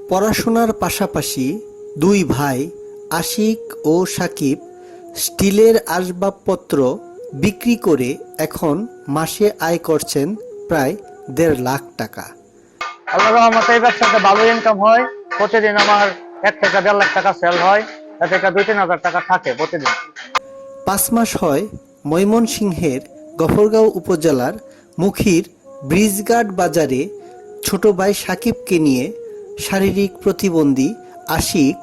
পড়াশোনার পাশাপাশি দুই ভাই আশিক ও সাকিব স্টিলের আসবাবপত্র বিক্রি করে এখন মাসে আয় করছেন প্রায় ১.৫ লাখ টাকা। আল্লাহর রহমতে এই ব্যবসাতে ভালো ইনকাম হয়। প্রতিদিন আমার ১ থেকে ১.৫ লাখ টাকা সেল হয়। এ থেকে ২-৩ হাজার টাকা থাকে প্রতিদিন। ৫ মাস হয় ময়মনসিংহের গফরগাঁও উপজেলার মুখির ব্রিজঘাট বাজারে ছোট ভাই সাকিবকে নিয়ে শারীরিক প্রতিবন্ধী আশিক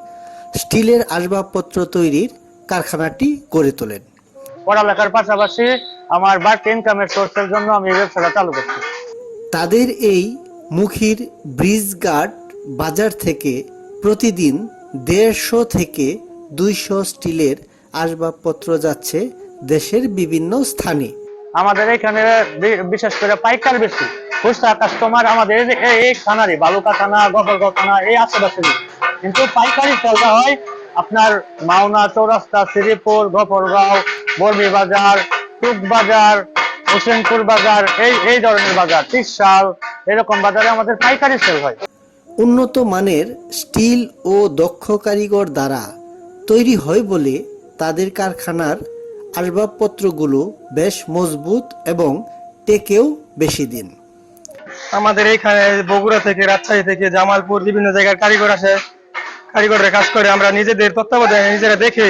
স্টিলের আসবাবপত্র তৈরির কারখানাটি গড়ে তোলেন। পড়ালেখার পাশাপাশি আমার বাড়তি ইনকামের সোর্সের জন্য আমি এই ব্যবসাটা চালু করছি। তাদের এই মুখির ব্রিজঘাট বাজার থেকে প্রতিদিন ১৫০ থেকে ২০০ স্টিলের আসবাবপত্র যাচ্ছে দেশের বিভিন্ন স্থানে। আমাদের এখানে বিশেষ করে পাইকার বেশি, খুচরা কাস্টমার আমাদের এই থানারই, বালুকা থানা, গফরগাঁও থানা, এই আশেপাশে। কিন্তু পাইকারি সেলটা হয় আপনার মাওনা, চৌরাস্তা, শ্রীপুর, গফরগাঁও, বর্মি বাজার, টুক বাজার, হোসেনপুর বাজার, এই ধরনের বাজার, ত্রিশাল, এরকম বাজারে আমাদের পাইকারি সেল হয়। উন্নত মানের স্টিল ও দক্ষ কারিগর দ্বারা তৈরি হয় বলে তাদের কারখানার আসবাবপত্রগুলো বেশ মজবুত এবং টেকেও বেশি দিন। আমাদের এইখানে বগুড়া থেকে, রাজশাহী থেকে, জামালপুর, বিভিন্ন জায়গার কারিগর আসে, কারিগররা কাজ করে। আমরা নিজেদের তত্ত্বাবধানে নিজেরা দেখে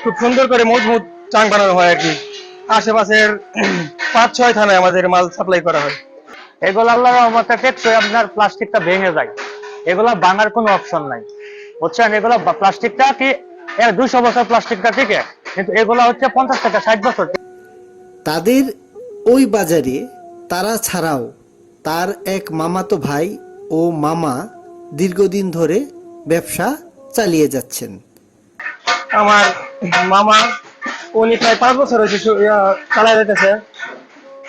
খুব সুন্দর করে মজবুত চাং বানানো হয় আর কি। আশেপাশের ৫-৬ থানায় আমাদের মাল সাপ্লাই করা হয়। এগুলো আল্লাহর রহমতে টেকসই, আপনার প্লাস্টিকটা ভেঙে যায়, এগুলো ভাঙার কোনো অপশন নাই, বুঝছেন। এগুলো প্লাস্টিকটা কি ২০০ বছর প্লাস্টিকটা টিকে, কিন্তু এগুলো হচ্ছে ৫০ থেকে ৬০ বছর। তাদের ওই বাজারে তারা ছাড়াও তার এক মামাতো ভাই ও মামা দীর্ঘদিন ধরে ব্যবসা চালিয়ে যাচ্ছেন। আমার মামা, উনি প্রায় ৫ বছর হয়েছে চালাই যেতেছে।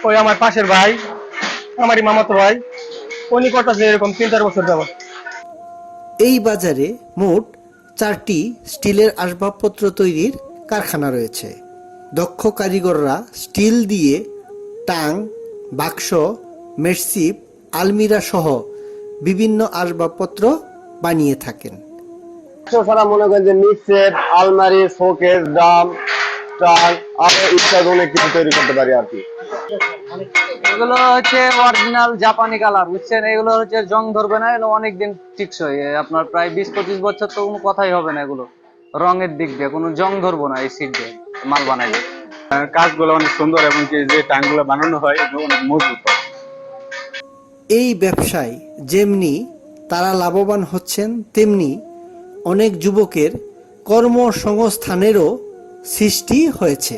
ওই আমার পাশের ভাই, আমারই মামাতো ভাই, উনি করতেছে এরকম ৩-৪ বছর যাবত। এই বাজারে মোট ৪টি স্টিলের আসবাবপত্র তৈরির কারখানা রয়েছে। দক্ষ কারিগররা স্টিল দিয়ে টাং, বাক্স, মেটসিপ, আলমিরা সহ বিভিন্ন আসবাবপত্র বানিয়ে থাকেন। ছাড়া মনে করেন যে মিক্সের, আলমারি, শোকেস, ড্রাম, ট্রাঙ্ক, আরো ইত্যাদি অনেক কিছু তৈরি করতে পারি আর কি। এগুলো হচ্ছে অরিজিনাল জাপানি কালার, বুঝছেন। এগুলো হচ্ছে জং ধরবে না, এগুলো অনেকদিন টিকসই। আপনার প্রায় ২০-২৫ বছর তো কোনো কথাই হবে না। এগুলো রঙের দিক দিয়ে কোনো জং ধরবো না এই সিট দিয়ে মাল বানাইলে। কাজগুলো অনেক সুন্দর এবং যে টাঙ্গুলো বানানো হয় এগুলো অনেক মজবুত হয়। এই ব্যবসায় যেমনি তারা লাভবান হচ্ছেন, তেমনি অনেক যুবকের কর্মসংস্থানেরও সৃষ্টি হয়েছে।